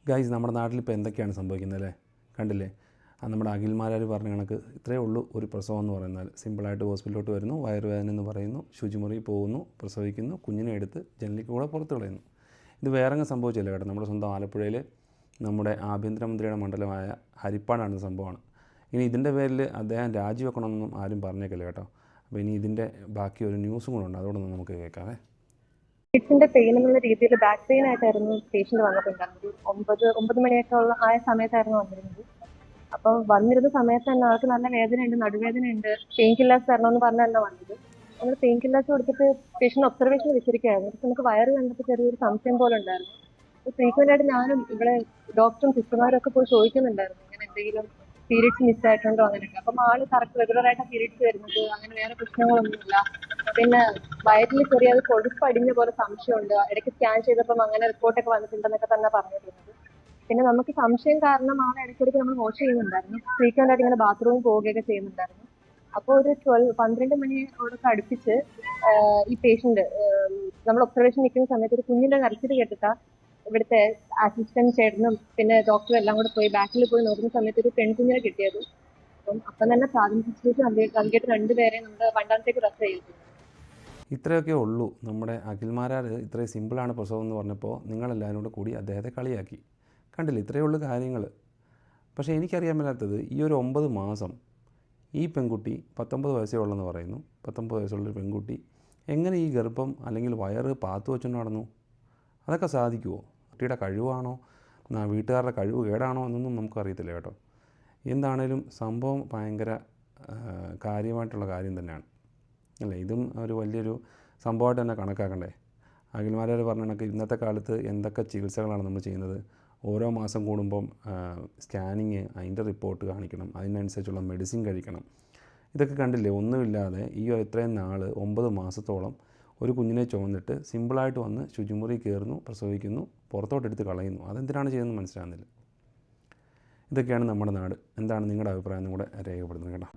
Guys, നമ്മുടെ നാട്ടിലിപ്പോൾ എന്തൊക്കെയാണ് സംഭവിക്കുന്നത് അല്ലേ? കണ്ടില്ലേ? നമ്മുടെ അഖിൽമാരാർ പറഞ്ഞ കണക്ക് ഇത്രയേ ഉള്ളൂ ഒരു പ്രസവം എന്ന് പറയുന്നത്. സിമ്പിളായിട്ട് ഹോസ്പിറ്റലിലോട്ട് വരുന്നു, വയറുവേദന എന്ന് പറയുന്നു, ശുചിമുറി പോകുന്നു, പ്രസവിക്കുന്നു, കുഞ്ഞിനെ എടുത്ത് ജനലിക്ക് കൂടെ പുറത്ത് കളയുന്നു. ഇത് വേറെങ്ങും സംഭവിച്ചില്ല കേട്ടോ. നമ്മുടെ സ്വന്തം ആലപ്പുഴയിൽ നമ്മുടെ ആഭ്യന്തരമന്ത്രിയുടെ മണ്ഡലമായ ഹരിപ്പാടാണ് സംഭവമാണ്. ഇനി ഇതിൻ്റെ പേരിൽ അദ്ദേഹം രാജിവെക്കണമെന്നൊന്നും ആരും പറഞ്ഞേക്കില്ല കേട്ടോ. അപ്പോൾ ഇനി ഇതിൻ്റെ ബാക്കി ഒരു ന്യൂസും കൂടെ ഉണ്ട്, അതോടൊന്ന് നമുക്ക് കേൾക്കാവേ. പേഷ്യൻ്റെ പെയിൻ എന്നുള്ള രീതിയിൽ ബാക്ക് പെയിൻ ആയിട്ടായിരുന്നു പേഷ്യൻ്റ് വന്നിട്ടുണ്ടായിരുന്നത്. 9 മണിയൊക്കെ ആയ സമയത്തായിരുന്നു വന്നിരുന്നത്. അപ്പോൾ വന്നിരുന്ന സമയത്ത് തന്നെ ആൾക്ക് നല്ല വേദനയുണ്ട്, നടുവേദനയുണ്ട്, പെയിൻ കില്ലേഴ്സ് തരണമെന്ന് പറഞ്ഞല്ല വന്നത്. നമ്മൾ പെയിൻ കില്ലേഴ്സ് കൊടുത്തിട്ട് പേഷ്യൻ്റ് ഒബ്സർവേഷൻ വെച്ചിരിക്കുകയായിരുന്നു. പക്ഷെ നമുക്ക് വയറ് കണ്ടപ്പോൾ ചെറിയൊരു സംശയം പോലെ ഉണ്ടായിരുന്നു. അപ്പോൾ ഫ്രീക്വൻ്റ് ആയിട്ട് ഞാനും ഇവിടെ ഡോക്ടറും സിസ്റ്റർമാരും ഒക്കെ പോയി ചോദിക്കുന്നുണ്ടായിരുന്നു, ഇങ്ങനെ എന്തെങ്കിലും പീരീഡ്സ് മിസ്സായിട്ടുണ്ടോ അങ്ങനെയൊക്കെ. അപ്പം ആള് കറക്റ്റ് റെഗുലറായിട്ട് പീരീഡ്സ് വരുന്നത്, അങ്ങനെ വേറെ പ്രശ്നങ്ങളൊന്നുമില്ല. പിന്നെ വയറ്റിൽ ചെറിയത് കൊഴുപ്പടിഞ്ഞ പോലെ സംശയമുണ്ട്, ഇടയ്ക്ക് സ്കാൻ ചെയ്തപ്പം അങ്ങനെ റിപ്പോർട്ടൊക്കെ വന്നിട്ടുണ്ടെന്നൊക്കെ തന്നെ പറഞ്ഞിരുന്നത്. പിന്നെ നമുക്ക് സംശയം കാരണം ആളെ ഇടയ്ക്കിടയ്ക്ക് നമ്മൾ വാഷ് ചെയ്യുന്നുണ്ടായിരുന്നു, ഫ്രീക്വൻ്റ് ആയിട്ട് ഇങ്ങനെ ബാത്റൂമിൽ പോവുകയൊക്കെ ചെയ്യുന്നുണ്ടായിരുന്നു. അപ്പോൾ ഒരു 12 മണിയോടൊക്കെ അടുപ്പിച്ച് ഈ പേഷ്യന്റ് നമ്മൾ ഒബ്സർവേഷൻ നിൽക്കുന്ന സമയത്ത് ഒരു കുഞ്ഞിന്റെ കരച്ചിൽ കേട്ടിട്ടാ ഇവിടുത്തെ അസിസ്റ്റന്റ് ചേട്ടനും പിന്നെ ഡോക്ടറും എല്ലാം കൂടെ പോയി ബാക്കിൽ പോയി നോക്കുന്ന സമയത്ത് ഒരു പെൺകുഞ്ഞിനെ കിട്ടിയത്. അപ്പം തന്നെ പ്രാഥമിക ശുശ്രൂഷ നൽകിയിട്ട് 2 പേരെ നമ്മുടെ വണ്ടാനത്തേക്ക് റെഫർ ചെയ്തു. ഇത്രയൊക്കെ ഉള്ളൂ. നമ്മുടെ അഖിൽമാരാർ ഇത്രയും സിമ്പിളാണ് പ്രസവം എന്ന് പറഞ്ഞപ്പോൾ നിങ്ങളെല്ലാവരും കൂടി അദ്ദേഹത്തെ കളിയാക്കി. കണ്ടില്ല, ഇത്രയേ ഉള്ളൂ കാര്യങ്ങൾ. പക്ഷേ എനിക്കറിയാൻ മേലാത്തത് ഈ ഒരു 9 മാസം ഈ പെൺകുട്ടി 19 വയസ്സേ ഉള്ളെന്ന് പറയുന്നു. 19 വയസ്സുള്ളൊരു പെൺകുട്ടി എങ്ങനെ ഈ ഗർഭം അല്ലെങ്കിൽ വയറ് പാത്തു വെച്ചുകൊണ്ട് നടന്നു? അതൊക്കെ സാധിക്കുമോ? കുട്ടിയുടെ കഴിവാണോ വീട്ടുകാരുടെ കഴിവ് കേടാണോ എന്നൊന്നും നമുക്കറിയത്തില്ല കേട്ടോ. എന്താണേലും സംഭവം ഭയങ്കര കാര്യമായിട്ടുള്ള കാര്യം തന്നെയാണ് അല്ലേ? ഇതും ഒരു വലിയൊരു സംഭവമായിട്ട് തന്നെ കണക്കാക്കണ്ടേ? അഖിൽമാരാർ പറഞ്ഞ കണക്ക് ഇന്നത്തെ കാലത്ത് എന്തൊക്കെ ചികിത്സകളാണ് നമ്മൾ ചെയ്യുന്നത്. ഓരോ മാസം കൂടുമ്പം സ്കാനിങ്, അതിൻ്റെ റിപ്പോർട്ട് കാണിക്കണം, അതിനനുസരിച്ചുള്ള മെഡിസിൻ കഴിക്കണം. ഇതൊക്കെ കണ്ടില്ലേ? ഒന്നുമില്ലാതെ ഈ ഇത്രയും നാൾ 9 മാസത്തോളം ഒരു കുഞ്ഞിനെ ചുമന്നിട്ട് സിമ്പിളായിട്ട് വന്ന് ശുചിമുറി കയറുന്നു, പ്രസവിക്കുന്നു, പുറത്തോട്ടെടുത്ത് കളയുന്നു. അതെന്തിനാണ് ചെയ്യുന്നത് മനസ്സിലാകുന്നില്ല. ഇതൊക്കെയാണ് നമ്മുടെ നാട്. എന്താണ് നിങ്ങളുടെ അഭിപ്രായം? കൂടെ രേഖപ്പെടുത്തുന്നത് കേട്ടോ.